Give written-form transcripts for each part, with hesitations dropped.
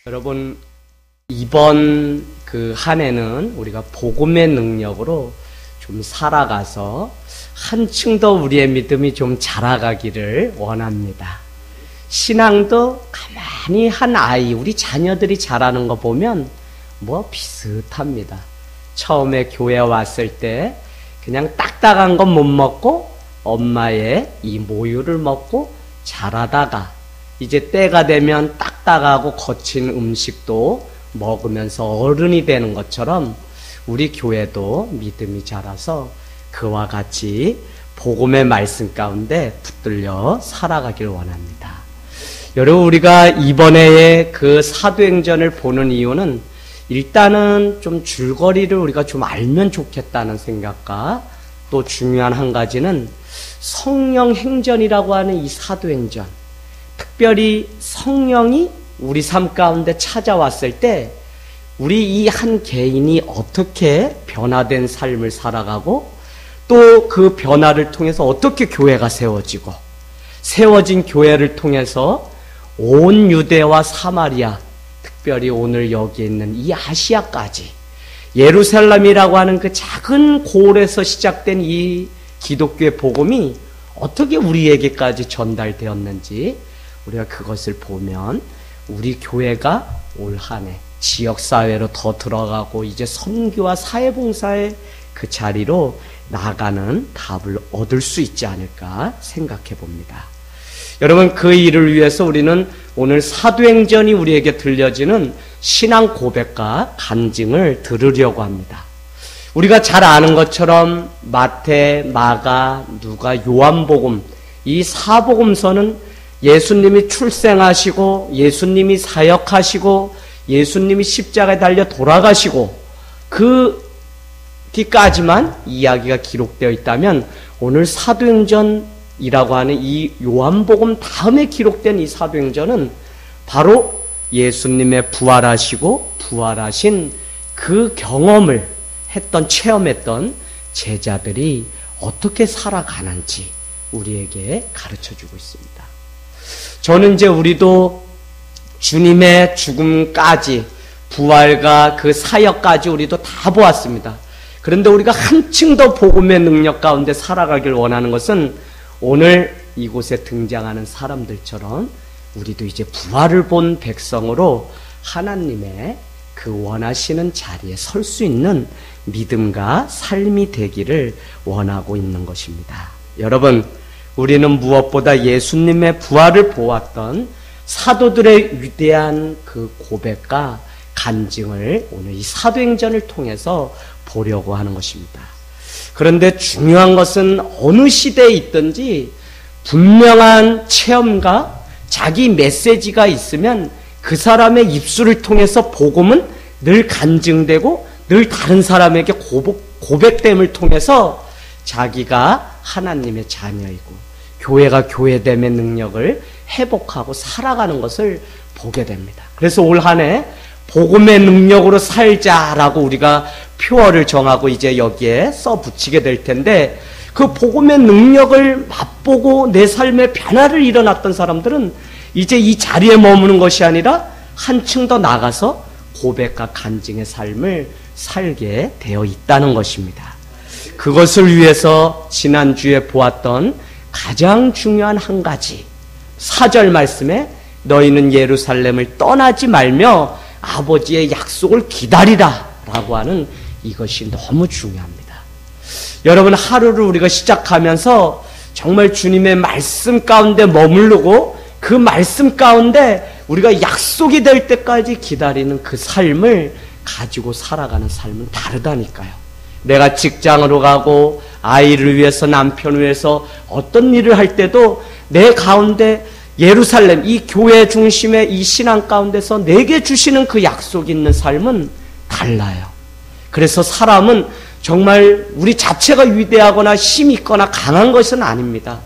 여러분, 이번 한 해는 우리가 복음의 능력으로 좀 살아가서 한층 더 우리의 믿음이 좀 자라가기를 원합니다. 신앙도 가만히 한 아이, 우리 자녀들이 자라는 거 보면 비슷합니다. 처음에 교회 왔을 때 그냥 딱딱한 건 못 먹고 엄마의 이 모유를 먹고 자라다가 이제 때가 되면 딱딱하고 거친 음식도 먹으면서 어른이 되는 것처럼 우리 교회도 믿음이 자라서 그와 같이 복음의 말씀 가운데 붙들려 살아가길 원합니다. 여러분, 우리가 이번에 그 사도행전을 보는 이유는 일단은 좀 줄거리를 우리가 좀 알면 좋겠다는 생각과 또 중요한 한 가지는 성령 행전이라고 하는 이 사도행전, 특별히 성령이 우리 삶 가운데 찾아왔을 때 우리 이 한 개인이 어떻게 변화된 삶을 살아가고 또 그 변화를 통해서 어떻게 교회가 세워지고 세워진 교회를 통해서 온 유대와 사마리아, 특별히 오늘 여기 있는 이 아시아까지 예루살렘이라고 하는 그 작은 고을에서 시작된 이 기독교의 복음이 어떻게 우리에게까지 전달되었는지 우리가 그것을 보면 우리 교회가 올 한 해 지역사회로 더 들어가고 이제 선교와 사회봉사의 그 자리로 나가는 답을 얻을 수 있지 않을까 생각해 봅니다. 여러분, 그 일을 위해서 우리는 오늘 사도행전이 우리에게 들려지는 신앙 고백과 간증을 들으려고 합니다. 우리가 잘 아는 것처럼 마태, 마가, 누가, 요한복음 이 사복음서는 예수님이 출생하시고 예수님이 사역하시고 예수님이 십자가에 달려 돌아가시고 그 뒤까지만 이야기가 기록되어 있다면 오늘 사도행전이라고 하는 이 요한복음 다음에 기록된 이 사도행전은 바로 예수님의 부활하시고 부활하신 그 경험을 체험했던 제자들이 어떻게 살아가는지 우리에게 가르쳐주고 있습니다. 저는 이제 우리도 주님의 죽음까지 부활과 그 사역까지 우리도 다 보았습니다. 그런데 우리가 한층 더 복음의 능력 가운데 살아가길 원하는 것은 오늘 이곳에 등장하는 사람들처럼 우리도 이제 부활을 본 백성으로 하나님의 그 원하시는 자리에 설 수 있는 믿음과 삶이 되기를 원하고 있는 것입니다. 여러분, 우리는 무엇보다 예수님의 부활을 보았던 사도들의 위대한 그 고백과 간증을 오늘 이 사도행전을 통해서 보려고 하는 것입니다. 그런데 중요한 것은 어느 시대에 있든지 분명한 체험과 자기 메시지가 있으면 그 사람의 입술을 통해서 복음은 늘 간증되고 늘 다른 사람에게 고백됨을 통해서 자기가 하나님의 자녀이고 교회가 교회됨의 능력을 회복하고 살아가는 것을 보게 됩니다. 그래서 올 한 해 복음의 능력으로 살자라고 우리가 표어를 정하고 이제 여기에 써붙이게 될 텐데 그 복음의 능력을 맛보고 내 삶에 변화를 일어났던 사람들은 이제 이 자리에 머무는 것이 아니라 한층 더 나가서 고백과 간증의 삶을 살게 되어 있다는 것입니다. 그것을 위해서 지난주에 보았던 가장 중요한 한 가지 4절 말씀에 너희는 예루살렘을 떠나지 말며 아버지의 약속을 기다리라 라고 하는 이것이 너무 중요합니다. 여러분, 하루를 우리가 시작하면서 정말 주님의 말씀 가운데 머무르고 그 말씀 가운데 우리가 약속이 될 때까지 기다리는 그 삶을 가지고 살아가는 삶은 다르다니까요. 내가 직장으로 가고 아이를 위해서 남편을 위해서 어떤 일을 할 때도 내 가운데 예루살렘 이 교회 중심의 이 신앙 가운데서 내게 주시는 그 약속이 있는 삶은 달라요. 그래서 사람은 정말 우리 자체가 위대하거나 힘이 있거나 강한 것은 아닙니다.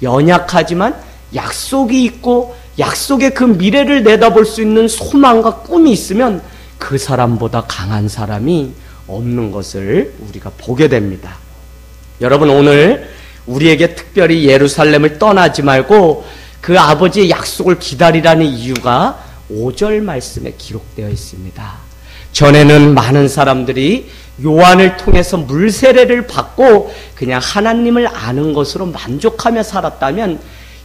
연약하지만 약속이 있고 약속의 그 미래를 내다볼 수 있는 소망과 꿈이 있으면 그 사람보다 강한 사람이 없는 것을 우리가 보게 됩니다. 여러분, 오늘 우리에게 특별히 예루살렘을 떠나지 말고 그 아버지의 약속을 기다리라는 이유가 5절 말씀에 기록되어 있습니다. 전에는 많은 사람들이 요한을 통해서 물 세례를 받고 그냥 하나님을 아는 것으로 만족하며 살았다면,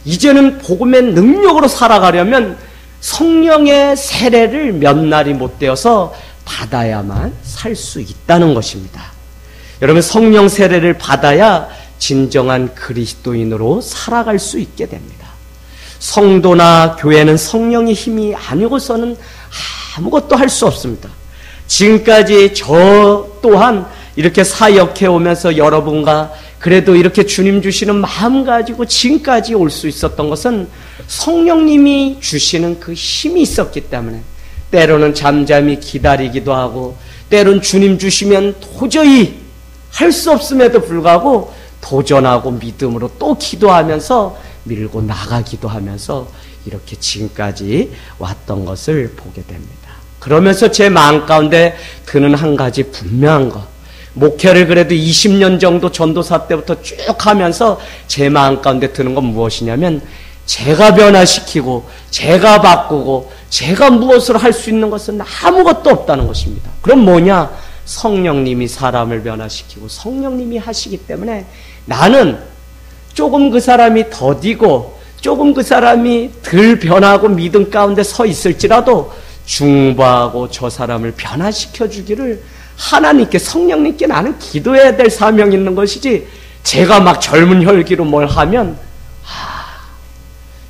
이제는 복음의 능력으로 살아가려면 성령의 세례를 몇 날이 못 되어서 받아야만 살 수 있다는 것입니다. 여러분, 성령 세례를 받아야 진정한 그리스도인으로 살아갈 수 있게 됩니다. 성도나 교회는 성령의 힘이 아니고서는 아무것도 할 수 없습니다. 지금까지 저 또한 이렇게 사역해 오면서 여러분과 그래도 이렇게 주님 주시는 마음 가지고 지금까지 올 수 있었던 것은 성령님이 주시는 그 힘이 있었기 때문에, 때로는 잠잠히 기다리기도 하고, 때로는 주님 주시면 도저히 할 수 없음에도 불구하고 도전하고 믿음으로 또 기도하면서 밀고 나가기도 하면서 이렇게 지금까지 왔던 것을 보게 됩니다. 그러면서 제 마음 가운데 드는 한 가지 분명한 것, 목회를 그래도 20년 정도 전도사 때부터 쭉 하면서 제 마음 가운데 드는 건 무엇이냐면, 제가 변화시키고 제가 바꾸고 제가 무엇을 할 수 있는 것은 아무것도 없다는 것입니다. 그럼 뭐냐? 성령님이 사람을 변화시키고 성령님이 하시기 때문에, 나는 조금 그 사람이 더디고 조금 그 사람이 덜 변하고 믿음 가운데 서 있을지라도 중보하고 저 사람을 변화시켜 주기를 하나님께, 성령님께 나는 기도해야 될 사명이 있는 것이지, 제가 막 젊은 혈기로 뭘 하면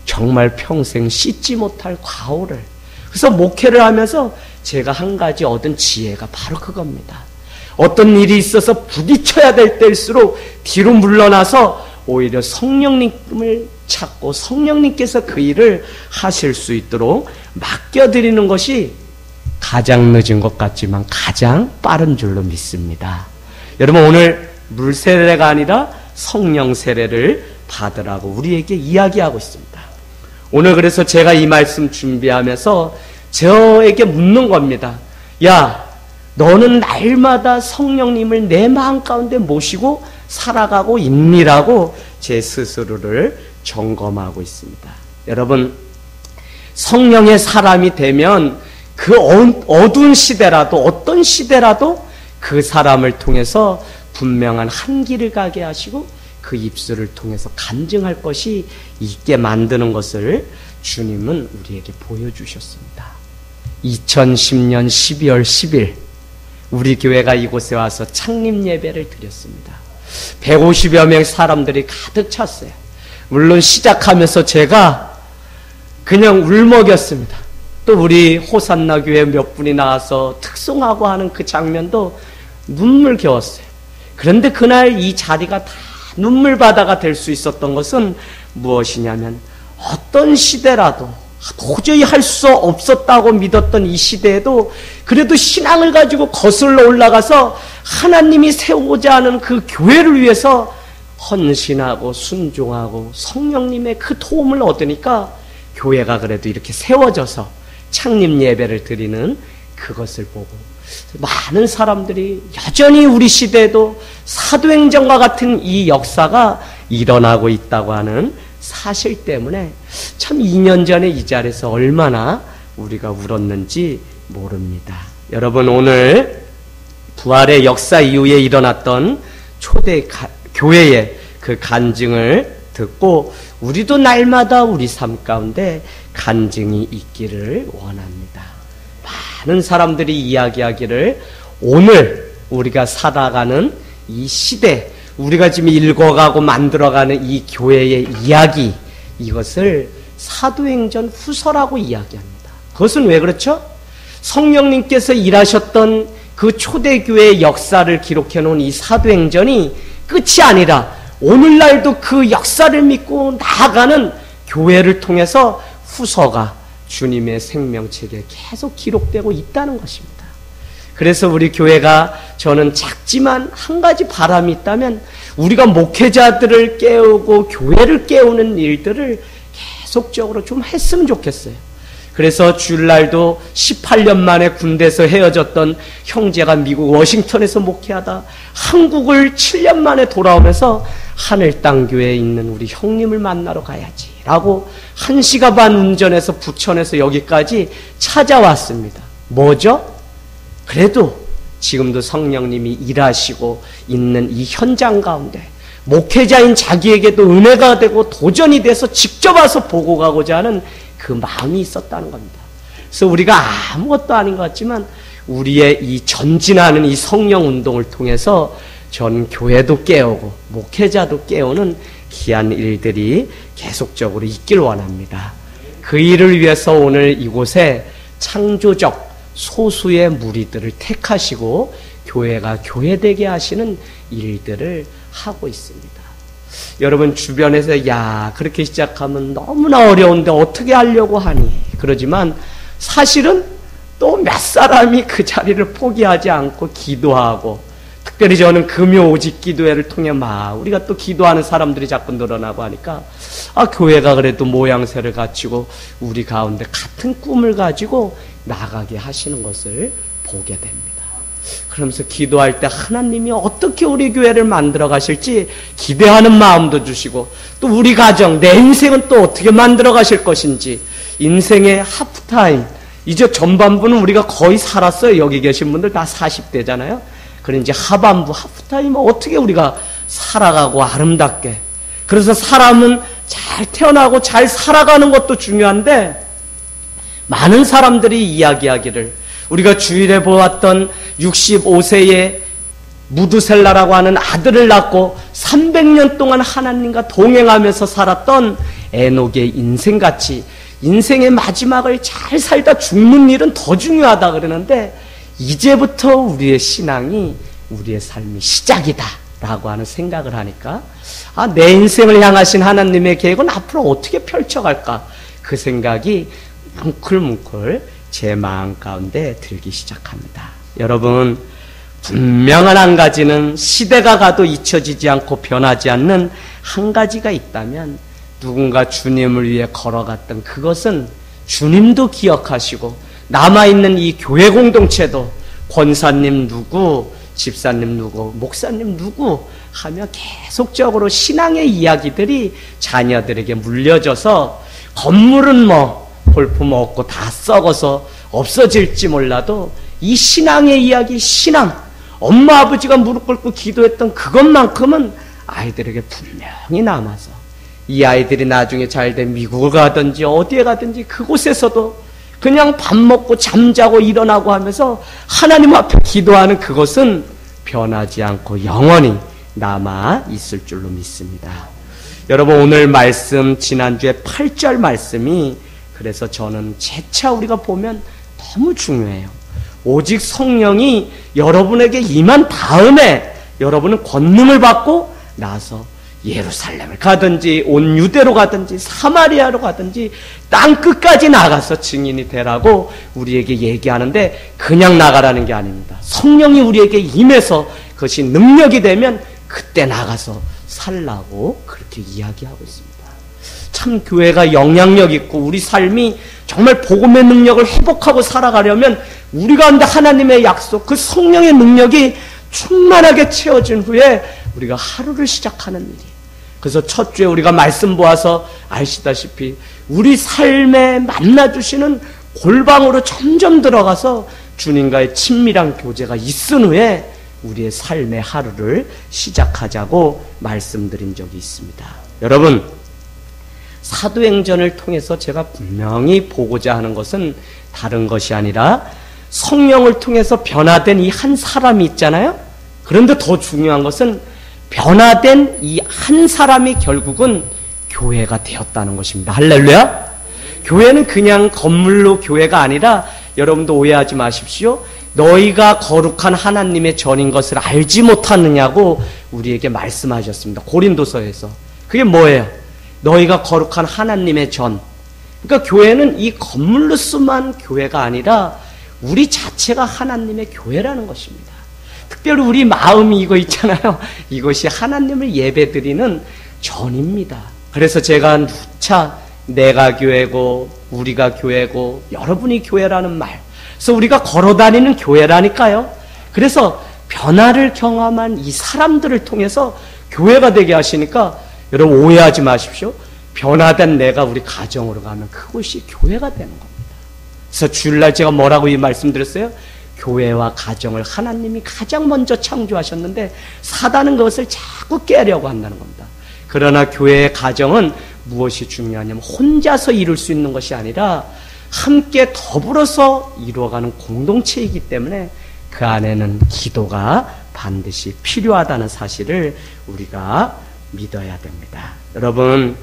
정말 평생 씻지 못할 과오를. 그래서 목회를 하면서 제가 한 가지 얻은 지혜가 바로 그겁니다. 어떤 일이 있어서 부딪혀야 될 때일수록 뒤로 물러나서 오히려 성령님을 찾고 성령님께서 그 일을 하실 수 있도록 맡겨드리는 것이 가장 늦은 것 같지만 가장 빠른 줄로 믿습니다. 여러분, 오늘 물 세례가 아니라 성령 세례를 받으라고 우리에게 이야기하고 있습니다. 오늘 그래서 제가 이 말씀 준비하면서 저에게 묻는 겁니다. 야, 너는 날마다 성령님을 내 마음 가운데 모시고 살아가고 있니라고 제 스스로를 점검하고 있습니다. 여러분, 성령의 사람이 되면 그 어두운 시대라도, 어떤 시대라도 그 사람을 통해서 분명한 한 길을 가게 하시고 그 입술을 통해서 간증할 것이 있게 만드는 것을 주님은 우리에게 보여주셨습니다. 2010년 12월 10일 우리 교회가 이곳에 와서 창립 예배를 드렸습니다. 150여 명 사람들이 가득 찼어요. 물론 시작하면서 제가 그냥 울먹였습니다. 또 우리 호산나 교회 몇 분이 나와서 특송하고 하는 그 장면도 눈물겨웠어요. 그런데 그날 이 자리가 다 눈물바다가 될 수 있었던 것은 무엇이냐면, 어떤 시대라도 도저히 할 수 없었다고 믿었던 이 시대에도 그래도 신앙을 가지고 거슬러 올라가서 하나님이 세우고자 하는 그 교회를 위해서 헌신하고 순종하고 성령님의 그 도움을 얻으니까 교회가 그래도 이렇게 세워져서 창립 예배를 드리는 그것을 보고 많은 사람들이 여전히 우리 시대에도 사도행전과 같은 이 역사가 일어나고 있다고 하는 사실 때문에 참 2년 전에 이 자리에서 얼마나 우리가 울었는지 모릅니다. 여러분, 오늘 부활의 역사 이후에 일어났던 초대 교회의 그 간증을 듣고 우리도 날마다 우리 삶 가운데 간증이 있기를 원합니다. 많은 사람들이 이야기하기를 오늘 우리가 살아가는 이 시대, 우리가 지금 읽어가고 만들어가는 이 교회의 이야기, 이것을 사도행전 후서라고 이야기합니다. 그것은 왜 그렇죠? 성령님께서 일하셨던 그 초대교회의 역사를 기록해 놓은 이 사도행전이 끝이 아니라 오늘날도 그 역사를 믿고 나아가는 교회를 통해서 후서가 주님의 생명책에 계속 기록되고 있다는 것입니다. 그래서 우리 교회가, 저는 작지만 한 가지 바람이 있다면 우리가 목회자들을 깨우고 교회를 깨우는 일들을 계속적으로 좀 했으면 좋겠어요. 그래서 주일날도 18년 만에 군대에서 헤어졌던 형제가 미국 워싱턴에서 목회하다 한국을 7년 만에 돌아오면서 하늘 땅 교회에 있는 우리 형님을 만나러 가야지 라고 1시간 반 운전해서 부천에서 여기까지 찾아왔습니다. 뭐죠? 그래도 지금도 성령님이 일하시고 있는 이 현장 가운데 목회자인 자기에게도 은혜가 되고 도전이 돼서 직접 와서 보고 가고자 하는 그 마음이 있었다는 겁니다. 그래서 우리가 아무것도 아닌 것 같지만 우리의 이 전진하는 이 성령 운동을 통해서 전 교회도 깨우고 목회자도 깨우는 귀한 일들이 계속적으로 있길 원합니다. 그 일을 위해서 오늘 이곳에 창조적 소수의 무리들을 택하시고 교회가 교회되게 하시는 일들을 하고 있습니다. 여러분 주변에서 야 그렇게 시작하면 너무나 어려운데 어떻게 하려고 하니? 그러지만 사실은 또 몇 사람이 그 자리를 포기하지 않고 기도하고, 특별히 저는 금요 오직 기도회를 통해 우리가 또 기도하는 사람들이 자꾸 늘어나고 하니까 교회가 그래도 모양새를 갖추고 우리 가운데 같은 꿈을 가지고 나가게 하시는 것을 보게 됩니다. 그러면서 기도할 때 하나님이 어떻게 우리 교회를 만들어 가실지 기대하는 마음도 주시고, 또 우리 가정, 내 인생은 또 어떻게 만들어 가실 것인지, 인생의 하프타임, 이제 전반부는 우리가 거의 살았어요. 여기 계신 분들 다 40대잖아요. 그럼 이제 하반부, 하프타임은 어떻게 우리가 살아가고 아름답게. 그래서 사람은 잘 태어나고 잘 살아가는 것도 중요한데, 많은 사람들이 이야기하기를, 우리가 주일에 보았던 65세의 무두셀라라고 하는 아들을 낳고 300년 동안 하나님과 동행하면서 살았던 에녹의 인생같이 인생의 마지막을 잘 살다 죽는 일은 더 중요하다 그러는데, 이제부터 우리의 신앙이, 우리의 삶이 시작이다 라고 하는 생각을 하니까 내 인생을 향하신 하나님의 계획은 앞으로 어떻게 펼쳐갈까, 그 생각이 뭉클뭉클 제 마음 가운데 들기 시작합니다. 여러분, 분명한 한 가지는 시대가 가도 잊혀지지 않고 변하지 않는 한 가지가 있다면, 누군가 주님을 위해 걸어갔던 그것은 주님도 기억하시고 남아있는 이 교회 공동체도 권사님 누구, 집사님 누구, 목사님 누구 하며 계속적으로 신앙의 이야기들이 자녀들에게 물려져서, 건물은 볼품 없고 다 썩어서 없어질지 몰라도 이 신앙의 이야기, 신앙, 엄마 아버지가 무릎 꿇고 기도했던 그것만큼은 아이들에게 분명히 남아서, 이 아이들이 나중에 잘된 미국을 가든지 어디에 가든지 그곳에서도 그냥 밥 먹고 잠자고 일어나고 하면서 하나님 앞에 기도하는 그것은 변하지 않고 영원히 남아 있을 줄로 믿습니다. 여러분, 오늘 말씀, 지난주에 8절 말씀이, 그래서 저는 재차 우리가 보면 너무 중요해요. 오직 성령이 여러분에게 임한 다음에 여러분은 권능을 받고 나서 예루살렘을 가든지 온 유대로 가든지 사마리아로 가든지 땅 끝까지 나가서 증인이 되라고 우리에게 얘기하는데, 그냥 나가라는 게 아닙니다. 성령이 우리에게 임해서 그것이 능력이 되면 그때 나가서 살라고 그렇게 이야기하고 있습니다. 참 교회가 영향력 있고 우리 삶이 정말 복음의 능력을 회복하고 살아가려면 우리 가운데 하나님의 약속, 그 성령의 능력이 충만하게 채워진 후에 우리가 하루를 시작하는 일이에요. 그래서 첫 주에 우리가 말씀 보아서 아시다시피 우리 삶에 만나주시는 골방으로 점점 들어가서 주님과의 친밀한 교제가 있은 후에 우리의 삶의 하루를 시작하자고 말씀드린 적이 있습니다. 여러분, 사도행전을 통해서 제가 분명히 보고자 하는 것은 다른 것이 아니라 성령을 통해서 변화된 이 한 사람이 있잖아요. 그런데 더 중요한 것은 변화된 이 한 사람이 결국은 교회가 되었다는 것입니다. 할렐루야. 교회는 그냥 건물로 교회가 아니라, 여러분도 오해하지 마십시오. 너희가 거룩한 하나님의 전인 것을 알지 못하느냐고 우리에게 말씀하셨습니다. 고린도서에서. 그게 뭐예요? 너희가 거룩한 하나님의 전. 그러니까 교회는 이 건물로서만 교회가 아니라 우리 자체가 하나님의 교회라는 것입니다. 특별히 우리 마음이 이거 있잖아요. 이것이 하나님을 예배드리는 전입니다. 그래서 제가 누차 내가 교회고 우리가 교회고 여러분이 교회라는 말, 그래서 우리가 걸어다니는 교회라니까요. 그래서 변화를 경험한 이 사람들을 통해서 교회가 되게 하시니까 여러분 오해하지 마십시오. 변화된 내가 우리 가정으로 가면 그것이 교회가 되는 겁니다. 그래서 주일날 제가 뭐라고 이 말씀드렸어요? 교회와 가정을 하나님이 가장 먼저 창조하셨는데 사단은 그것을 자꾸 깨려고 한다는 겁니다. 그러나 교회의 가정은 무엇이 중요하냐면 혼자서 이룰 수 있는 것이 아니라 함께 더불어서 이루어가는 공동체이기 때문에 그 안에는 기도가 반드시 필요하다는 사실을 우리가 믿어야 됩니다. 여러분,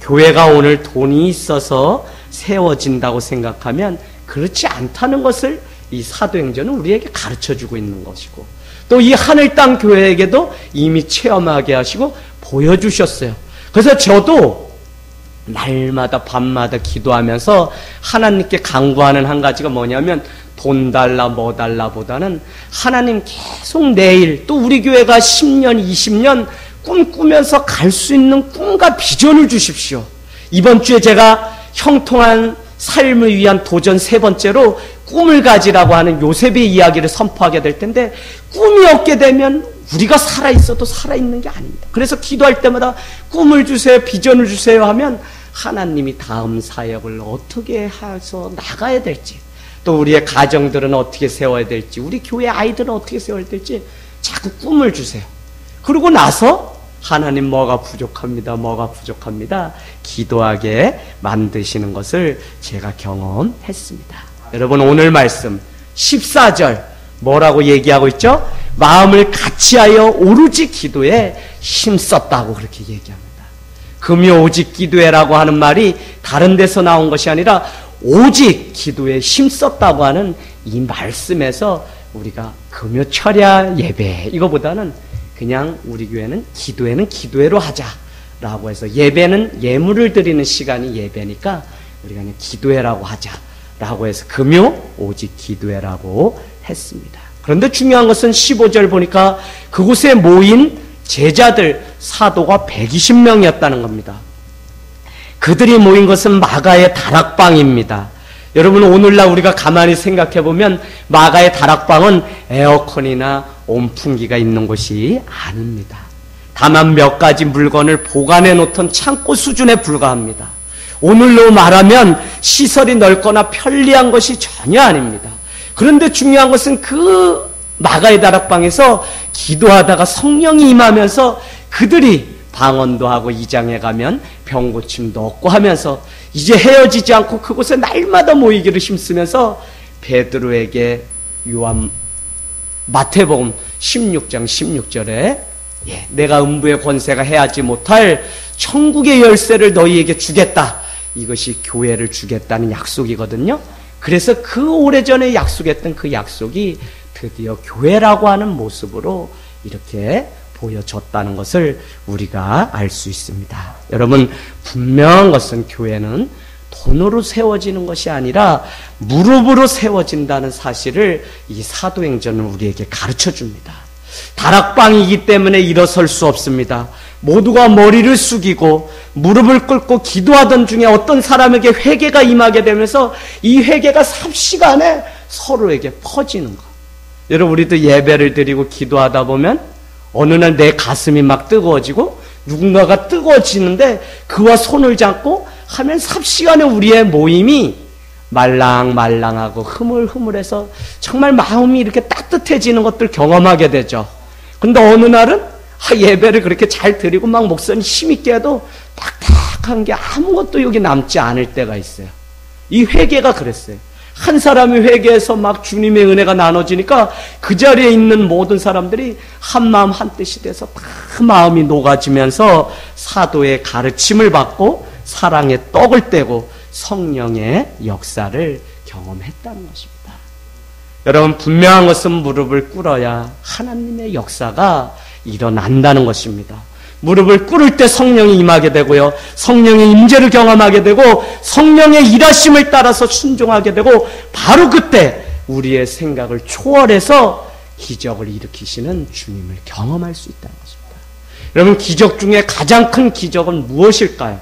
교회가 오늘 돈이 있어서 세워진다고 생각하면 그렇지 않다는 것을 이 사도행전은 우리에게 가르쳐주고 있는 것이고, 또 이 하늘 땅 교회에게도 이미 체험하게 하시고 보여주셨어요. 그래서 저도 날마다 밤마다 기도하면서 하나님께 간구하는 한 가지가 뭐냐면 돈 달라 뭐 달라 보다는 하나님 계속 내일 또 우리 교회가 10년 20년 꿈꾸면서 갈 수 있는 꿈과 비전을 주십시오. 이번 주에 제가 형통한 삶을 위한 도전 세 번째로 꿈을 가지라고 하는 요셉의 이야기를 선포하게 될 텐데, 꿈이 없게 되면 우리가 살아있어도 살아있는 게 아닙니다. 그래서 기도할 때마다 꿈을 주세요, 비전을 주세요 하면 하나님이 다음 사역을 어떻게 해서 나가야 될지, 또 우리의 가정들은 어떻게 세워야 될지, 우리 교회 아이들은 어떻게 세워야 될지 자꾸 꿈을 주세요. 그러고 나서 하나님 뭐가 부족합니다, 뭐가 부족합니다 기도하게 만드시는 것을 제가 경험했습니다. 여러분, 오늘 말씀 14절 뭐라고 얘기하고 있죠? 마음을 같이하여 오로지 기도에 힘썼다고 그렇게 얘기합니다. 금요 오직 기도해라고 하는 말이 다른 데서 나온 것이 아니라 오직 기도에 힘썼다고 하는 이 말씀에서 우리가 금요 철야 예배 이거보다는 그냥 우리 교회는 기도회는 기도회로 하자라고 해서, 예배는 예물을 드리는 시간이 예배니까 우리가 그냥 기도회라고 하자라고 해서 금요 오직 기도회라고 했습니다. 그런데 중요한 것은 15절 보니까 그곳에 모인 제자들 사도가 120명이었다는 겁니다. 그들이 모인 것은 마가의 다락방입니다. 여러분, 오늘날 우리가 가만히 생각해 보면 마가의 다락방은 에어컨이나 온풍기가 있는 곳이 아닙니다. 다만 몇 가지 물건을 보관해 놓던 창고 수준에 불과합니다. 오늘로 말하면 시설이 넓거나 편리한 것이 전혀 아닙니다. 그런데 중요한 것은 그 마가의 다락방에서 기도하다가 성령이 임하면서 그들이 방언도 하고 이장에 가면 병고침도 얻고 하면서 이제 헤어지지 않고 그곳에 날마다 모이기를 힘쓰면서 베드로에게 마태복음 16장 16절에 내가 음부의 권세가 해하지 못할 천국의 열쇠를 너희에게 주겠다, 이것이 교회를 주겠다는 약속이거든요. 그래서 그 오래전에 약속했던 그 약속이 드디어 교회라고 하는 모습으로 이렇게 보여졌다는 것을 우리가 알 수 있습니다. 여러분, 분명한 것은 교회는 돈으로 세워지는 것이 아니라 무릎으로 세워진다는 사실을 이 사도행전은 우리에게 가르쳐 줍니다. 다락방이기 때문에 일어설 수 없습니다. 모두가 머리를 숙이고 무릎을 꿇고 기도하던 중에 어떤 사람에게 회개가 임하게 되면서 이 회개가 삽시간에 서로에게 퍼지는 것. 여러분, 우리도 예배를 드리고 기도하다 보면 어느 날 내 가슴이 막 뜨거워지고 누군가가 뜨거워지는데 그와 손을 잡고 하면 삽시간에 우리의 모임이 말랑말랑하고 흐물흐물해서 정말 마음이 이렇게 따뜻해지는 것들 경험하게 되죠. 근데 어느 날은 예배를 그렇게 잘 드리고 막 목사님 힘있게 해도 딱딱한 게 아무것도 여기 남지 않을 때가 있어요. 이 회개가 그랬어요. 한 사람이 회개해서 막 주님의 은혜가 나눠지니까 그 자리에 있는 모든 사람들이 한 마음 한 뜻이 돼서 다 마음이 녹아지면서 사도의 가르침을 받고 사랑의 떡을 떼고 성령의 역사를 경험했다는 것입니다. 여러분, 분명한 것은 무릎을 꿇어야 하나님의 역사가 일어난다는 것입니다. 무릎을 꿇을 때 성령이 임하게 되고요, 성령의 임재를 경험하게 되고 성령의 일하심을 따라서 순종하게 되고, 바로 그때 우리의 생각을 초월해서 기적을 일으키시는 주님을 경험할 수 있다는 것입니다. 여러분, 기적 중에 가장 큰 기적은 무엇일까요?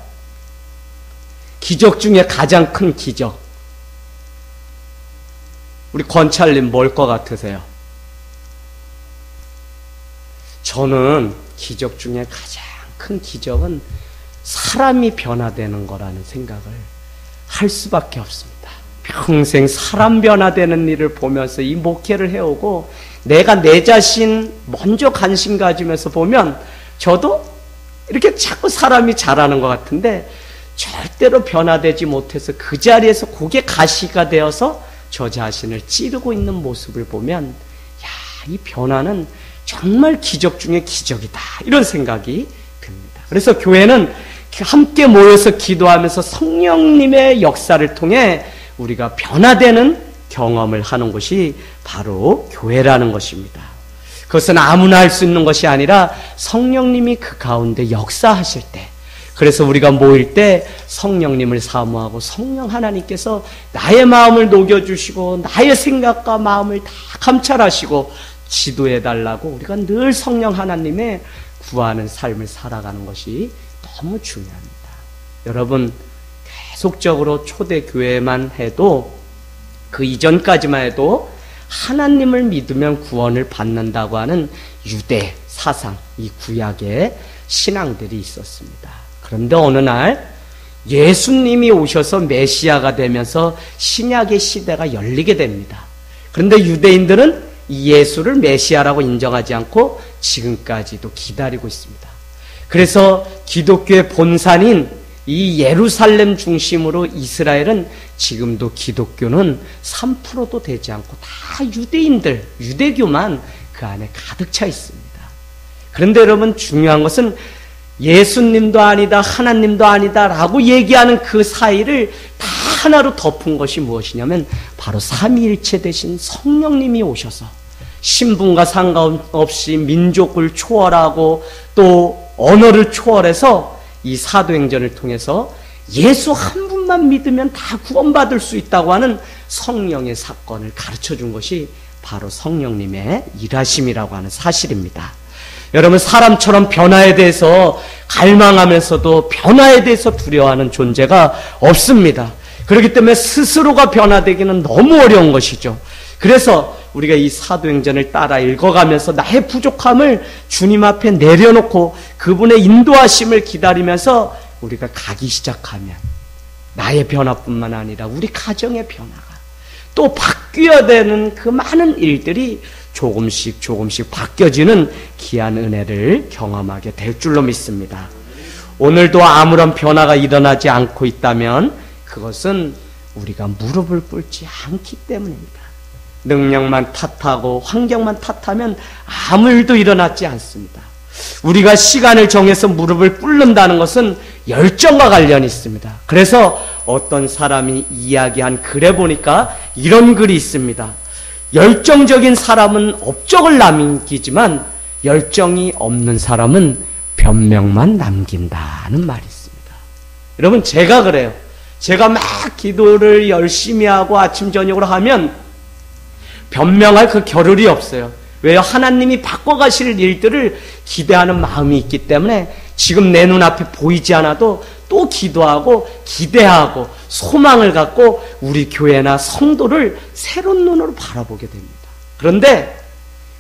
기적 중에 가장 큰 기적, 우리 권찰님 뭘 것 같으세요? 저는 기적 중에 가장 큰 기적은 사람이 변화되는 거라는 생각을 할 수밖에 없습니다. 평생 사람 변화되는 일을 보면서 이 목회를 해오고 내가 내 자신 먼저 관심 가지면서 보면 저도 이렇게 자꾸 사람이 자라는 것 같은데 절대로 변화되지 못해서 그 자리에서 고개 가시가 되어서 저 자신을 찌르고 있는 모습을 보면 야, 이 변화는 정말 기적 중에 기적이다 이런 생각이 듭니다. 그래서 교회는 함께 모여서 기도하면서 성령님의 역사를 통해 우리가 변화되는 경험을 하는 것이 바로 교회라는 것입니다. 그것은 아무나 할 수 있는 것이 아니라 성령님이 그 가운데 역사하실 때, 그래서 우리가 모일 때 성령님을 사모하고 성령 하나님께서 나의 마음을 녹여주시고 나의 생각과 마음을 다 감찰하시고 지도해달라고 우리가 늘 성령 하나님의 구하는 삶을 살아가는 것이 너무 중요합니다. 여러분, 계속적으로 초대교회만 해도 그 이전까지만 해도 하나님을 믿으면 구원을 받는다고 하는 유대 사상, 이 구약의 신앙들이 있었습니다. 그런데 어느 날 예수님이 오셔서 메시아가 되면서 신약의 시대가 열리게 됩니다. 그런데 유대인들은 이 예수를 메시아라고 인정하지 않고 지금까지도 기다리고 있습니다. 그래서 기독교의 본산인 이 예루살렘 중심으로 이스라엘은 지금도 기독교는 3%도 되지 않고 다 유대인들, 유대교만 그 안에 가득 차 있습니다. 그런데 여러분, 중요한 것은 예수님도 아니다, 하나님도 아니다 라고 얘기하는 그 사이를 다 하나로 덮은 것이 무엇이냐면 바로 삼위일체 되신 성령님이 오셔서 신분과 상관없이 민족을 초월하고 또 언어를 초월해서 이 사도행전을 통해서 예수 한 분만 믿으면 다 구원받을 수 있다고 하는 성령의 사건을 가르쳐준 것이 바로 성령님의 일하심이라고 하는 사실입니다. 여러분, 사람처럼 변화에 대해서 갈망하면서도 변화에 대해서 두려워하는 존재가 없습니다. 그렇기 때문에 스스로가 변화되기는 너무 어려운 것이죠. 그래서 우리가 이 사도행전을 따라 읽어가면서 나의 부족함을 주님 앞에 내려놓고 그분의 인도하심을 기다리면서 우리가 가기 시작하면 나의 변화뿐만 아니라 우리 가정의 변화가 또 바뀌어야 되는 그 많은 일들이 조금씩 바뀌어지는 귀한 은혜를 경험하게 될 줄로 믿습니다. 오늘도 아무런 변화가 일어나지 않고 있다면 그것은 우리가 무릎을 꿇지 않기 때문입니다. 능력만 탓하고 환경만 탓하면 아무 일도 일어나지 않습니다. 우리가 시간을 정해서 무릎을 꿇는다는 것은 열정과 관련이 있습니다. 그래서 어떤 사람이 이야기한 글에 보니까 이런 글이 있습니다. 열정적인 사람은 업적을 남기지만 열정이 없는 사람은 변명만 남긴다는 말이 있습니다. 여러분, 제가 그래요. 제가 막 기도를 열심히 하고 아침 저녁으로 하면 변명할 그 겨를이 없어요. 왜요? 하나님이 바꿔가실 일들을 기대하는 마음이 있기 때문에 지금 내 눈앞에 보이지 않아도 또 기도하고 기대하고 소망을 갖고 우리 교회나 성도를 새로운 눈으로 바라보게 됩니다. 그런데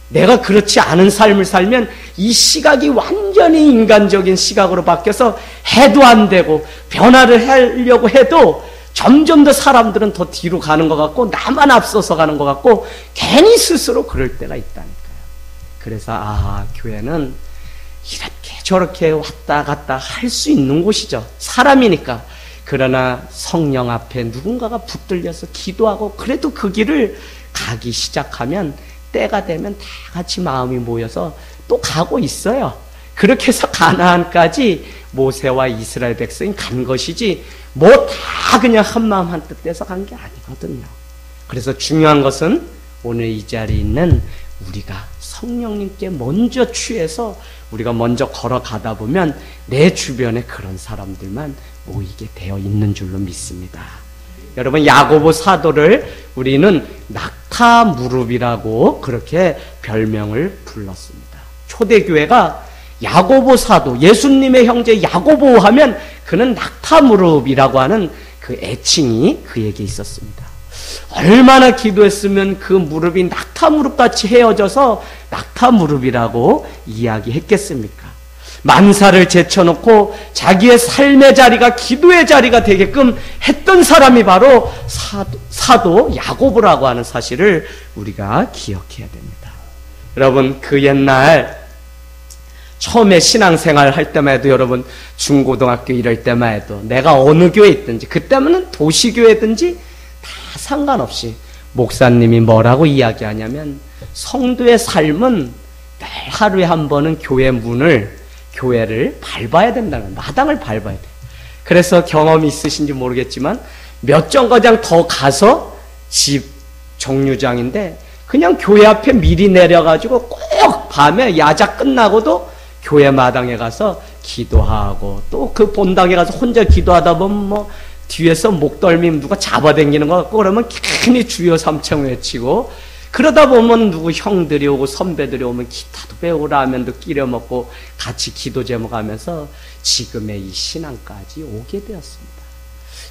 내가 그렇지 않은 삶을 살면 이 시각이 완전히 인간적인 시각으로 바뀌어서 해도 안 되고 변화를 하려고 해도 점점 더 사람들은 더 뒤로 가는 것 같고 나만 앞서서 가는 것 같고 괜히 스스로 그럴 때가 있다니까요. 그래서 교회는 이렇게 저렇게 왔다 갔다 할 수 있는 곳이죠. 사람이니까. 그러나 성령 앞에 누군가가 붙들려서 기도하고 그래도 그 길을 가기 시작하면 때가 되면 다 같이 마음이 모여서 또 가고 있어요. 그렇게 해서 가나안까지 모세와 이스라엘 백성이 간 것이지 뭐 다 그냥 한마음 한뜻 돼서 간 게 아니거든요. 그래서 중요한 것은 오늘 이 자리에 있는 우리가 성령님께 먼저 취해서 우리가 먼저 걸어가다 보면 내 주변에 그런 사람들만 모이게 되어 있는 줄로 믿습니다. 여러분, 야고보 사도를 우리는 낙타 무릎이라고 그렇게 별명을 불렀습니다. 초대교회가 야고보 사도, 예수님의 형제 야고보 하면 그는 낙타 무릎이라고 하는 그 애칭이 그에게 있었습니다. 얼마나 기도했으면 그 무릎이 낙타 무릎같이 헤어져서 낙타 무릎이라고 이야기했겠습니까? 만사를 제쳐놓고 자기의 삶의 자리가 기도의 자리가 되게끔 했던 사람이 바로 사도 야고보라고 하는 사실을 우리가 기억해야 됩니다. 여러분, 그 옛날 처음에 신앙생활 할 때만 해도, 여러분 중고등학교 이럴 때만 해도 내가 어느 교회에 있든지, 그때는 도시교회든지 다 상관없이 목사님이 뭐라고 이야기하냐면, 성도의 삶은 늘 하루에 한 번은 교회를 밟아야 된다는, 마당을 밟아야 돼. 그래서 경험이 있으신지 모르겠지만 몇 정거장 더 가서 집 정류장인데 그냥 교회 앞에 미리 내려가지고 꼭 밤에 야자 끝나고도 교회 마당에 가서 기도하고, 또 그 본당에 가서 혼자 기도하다 보면 뭐 뒤에서 목덜미 누가 잡아당기는 것 같고, 그러면 괜히 주여 삼창 외치고, 그러다 보면 누구 형들이 오고 선배들이 오면 기타도 배우고 라면도 끼려 먹고 같이 기도 제목하면서 지금의 이 신앙까지 오게 되었습니다.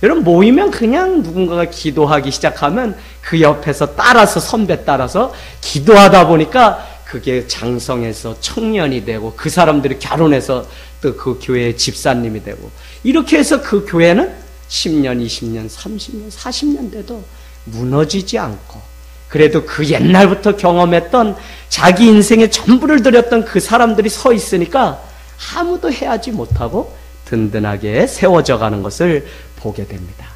여러분, 모이면 그냥 누군가가 기도하기 시작하면 그 옆에서 따라서, 선배 따라서 기도하다 보니까 그게 장성해서 청년이 되고, 그 사람들이 결혼해서 또 그 교회의 집사님이 되고, 이렇게 해서 그 교회는 10년, 20년, 30년, 40년 돼도 무너지지 않고, 그래도 그 옛날부터 경험했던 자기 인생의 전부를 들였던 그 사람들이 서 있으니까 아무도 해하지 못하고 든든하게 세워져 가는 것을 보게 됩니다.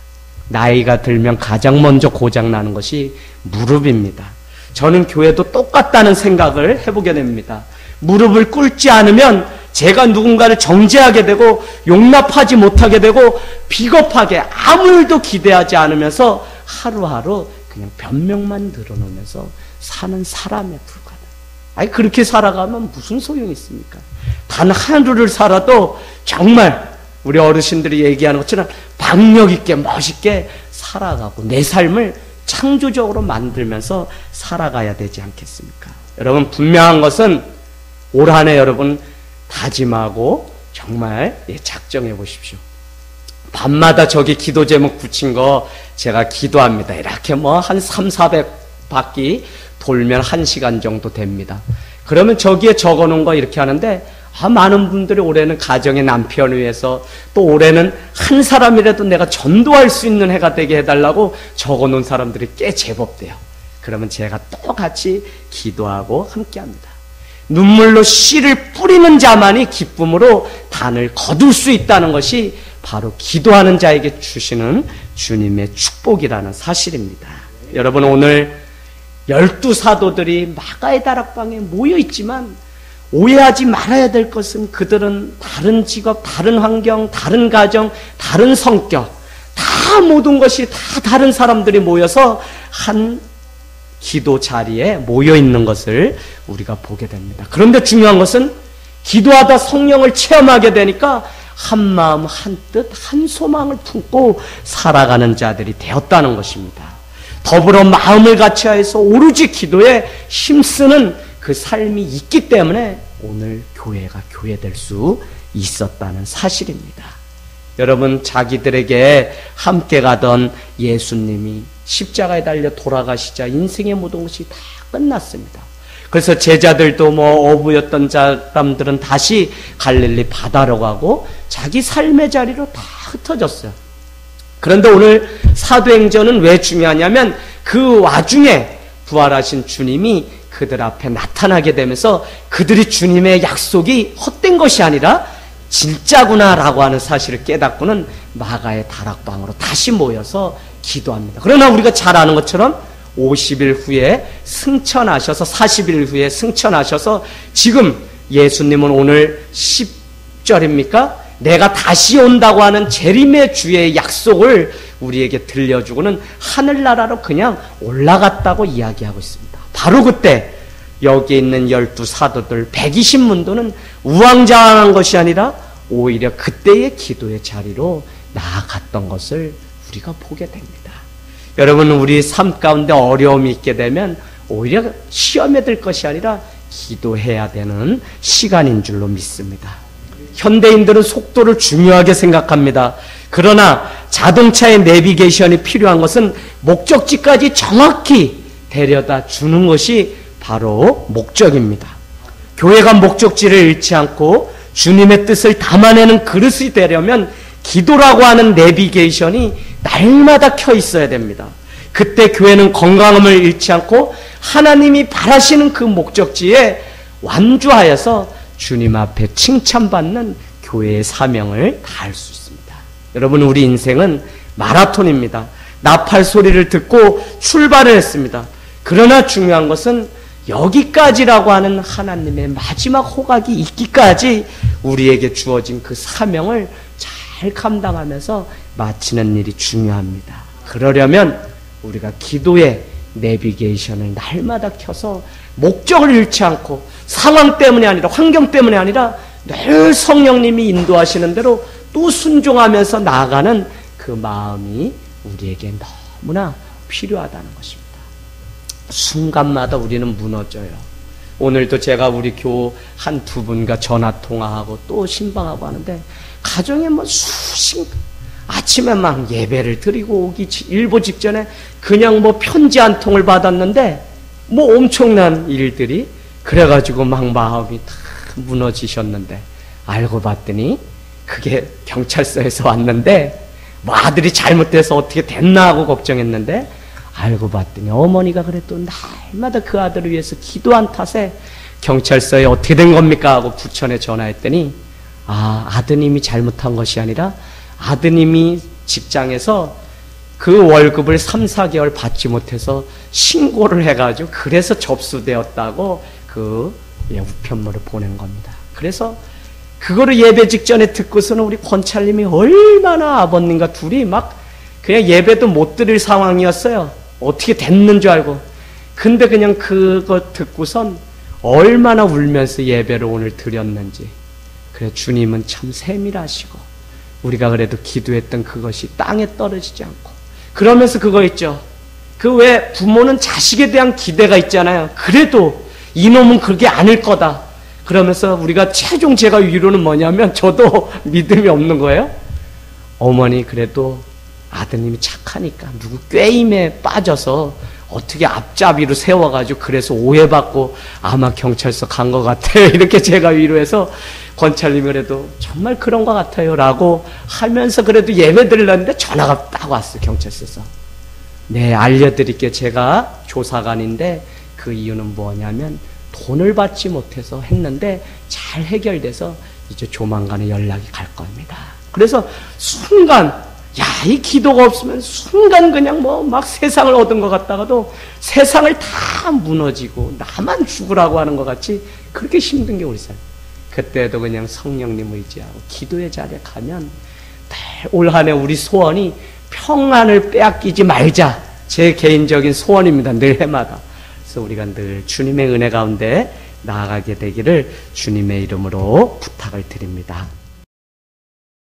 나이가 들면 가장 먼저 고장나는 것이 무릎입니다. 저는 교회도 똑같다는 생각을 해보게 됩니다. 무릎을 꿇지 않으면 제가 누군가를 정죄하게 되고 용납하지 못하게 되고 비겁하게 아무 일도 기대하지 않으면서 하루하루 그냥 변명만 늘어놓으면서 사는 사람에 불과하다. 아니, 그렇게 살아가면 무슨 소용이 있습니까? 단 하루를 살아도 정말 우리 어르신들이 얘기하는 것처럼 박력 있게 멋있게 살아가고 내 삶을 창조적으로 만들면서 살아가야 되지 않겠습니까? 여러분, 분명한 것은 올 한 해 여러분 다짐하고 정말 작정해 보십시오. 밤마다 저기 기도 제목 붙인 거 제가 기도합니다. 이렇게 뭐 한 300-400바퀴 돌면 1시간 정도 됩니다. 그러면 저기에 적어 놓은 거 이렇게 하는데, 많은 분들이 올해는 가정의 남편을 위해서, 또 올해는 한 사람이라도 내가 전도할 수 있는 해가 되게 해달라고 적어 놓은 사람들이 꽤 제법 돼요. 그러면 제가 또 같이 기도하고 함께 합니다. 눈물로 씨를 뿌리는 자만이 기쁨으로 단을 거둘 수 있다는 것이 바로 기도하는 자에게 주시는 주님의 축복이라는 사실입니다. 여러분, 오늘 12사도들이 마가의 다락방에 모여 있지만 오해하지 말아야 될 것은 그들은 다른 직업, 다른 환경, 다른 가정, 다른 성격, 다 모든 것이 다 다른 사람들이 모여서 한 기도 자리에 모여 있는 것을 우리가 보게 됩니다. 그런데 중요한 것은 기도하다 성령을 체험하게 되니까 한 마음, 한 뜻, 한 소망을 품고 살아가는 자들이 되었다는 것입니다. 더불어 마음을 같이하여서 오로지 기도에 힘쓰는 그 삶이 있기 때문에 오늘 교회가 교회될 수 있었다는 사실입니다. 여러분, 자기들에게 함께 가던 예수님이 십자가에 달려 돌아가시자 인생의 모든 것이 다 끝났습니다. 그래서 제자들도 뭐 어부였던 사람들은 다시 갈릴리 바다로 가고 자기 삶의 자리로 다 흩어졌어요. 그런데 오늘 사도행전은 왜 중요하냐면 그 와중에 부활하신 주님이 그들 앞에 나타나게 되면서 그들이 주님의 약속이 헛된 것이 아니라 진짜구나라고 하는 사실을 깨닫고는 마가의 다락방으로 다시 모여서 기도합니다. 그러나 우리가 잘 아는 것처럼 50일 후에 승천하셔서 40일 후에 승천하셔서 지금 예수님은 오늘 10절입니까? 내가 다시 온다고 하는 재림의 주의 약속을 우리에게 들려주고는 하늘나라로 그냥 올라갔다고 이야기하고 있습니다. 바로 그때 여기 있는 12사도들 120문도는 우왕좌왕한 것이 아니라 오히려 그때의 기도의 자리로 나아갔던 것을 우리가 보게 됩니다. 여러분, 우리 삶 가운데 어려움이 있게 되면 오히려 시험에 들 것이 아니라 기도해야 되는 시간인 줄로 믿습니다. 현대인들은 속도를 중요하게 생각합니다. 그러나 자동차의 내비게이션이 필요한 것은 목적지까지 정확히 데려다 주는 것이 바로 목적입니다. 교회가 목적지를 잃지 않고 주님의 뜻을 담아내는 그릇이 되려면 기도라고 하는 내비게이션이 날마다 켜 있어야 됩니다. 그때 교회는 건강함을 잃지 않고 하나님이 바라시는 그 목적지에 완주하여서 주님 앞에 칭찬받는 교회의 사명을 다할 수 있습니다. 여러분, 우리 인생은 마라톤입니다. 나팔 소리를 듣고 출발을 했습니다. 그러나 중요한 것은 여기까지라고 하는 하나님의 마지막 호각이 있기까지 우리에게 주어진 그 사명을 잘 감당하면서 마치는 일이 중요합니다. 그러려면 우리가 기도의 내비게이션을 날마다 켜서 목적을 잃지 않고 상황 때문이 아니라 환경 때문이 아니라 늘 성령님이 인도하시는 대로 또 순종하면서 나아가는 그 마음이 우리에게 너무나 필요하다는 것입니다. 순간마다 우리는 무너져요. 오늘도 제가 우리 교 한 두 분과 전화통화하고 또 신방하고 하는데 가정에 뭐 아침에 막 예배를 드리고 오기 일보 직전에 그냥 뭐 편지 한 통을 받았는데 뭐 엄청난 일들이 그래가지고 막 마음이 다 무너지셨는데 알고 봤더니 그게 경찰서에서 왔는데 뭐 아들이 잘못돼서 어떻게 됐나 하고 걱정했는데 알고 봤더니 어머니가 그래도 날마다 그 아들을 위해서 기도한 탓에 경찰서에 어떻게 된 겁니까 하고 부천에 전화했더니 아드님이 잘못한 것이 아니라 아드님이 직장에서 그 월급을 3, 4개월 받지 못해서 신고를 해가지고 그래서 접수되었다고 그 우편물을 보낸 겁니다. 그래서 그거를 예배 직전에 듣고서는 우리 권찰님이 얼마나 아버님과 둘이 막 그냥 예배도 못 드릴 상황이었어요. 어떻게 됐는 줄 알고. 근데 그냥 그거 듣고선 얼마나 울면서 예배를 오늘 드렸는지. 그래, 주님은 참 세밀하시고 우리가 그래도 기도했던 그것이 땅에 떨어지지 않고 그러면서 그거 있죠. 그 왜 부모는 자식에 대한 기대가 있잖아요. 그래도 이놈은 그게 아닐 거다. 그러면서 우리가 최종 제가 위로는 뭐냐면 저도 믿음이 없는 거예요. 어머니 그래도 아드님이 착하니까 누구 꾀임에 빠져서 어떻게 앞잡이로 세워가지고 그래서 오해받고 아마 경찰서 간 것 같아요. 이렇게 제가 위로해서 권찰님이 그래도 정말 그런 것 같아요 라고 하면서 그래도 예배 드리려는데 전화가 딱 왔어요. 경찰서에서. 네, 알려드릴게요. 제가 조사관인데 그 이유는 뭐냐면 돈을 받지 못해서 했는데 잘 해결돼서 이제 조만간에 연락이 갈 겁니다. 그래서 순간 이 기도가 없으면 순간 그냥 뭐 막 세상을 얻은 것 같다가도 세상을 다 무너지고 나만 죽으라고 하는 것 같이 그렇게 힘든 게 우리 삶. 그때도 그냥 성령님 의지하고 기도의 자리에 가면 올 한 해 우리 소원이 평안을 빼앗기지 말자. 제 개인적인 소원입니다. 늘 해마다. 그래서 우리가 늘 주님의 은혜 가운데 나아가게 되기를 주님의 이름으로 부탁을 드립니다.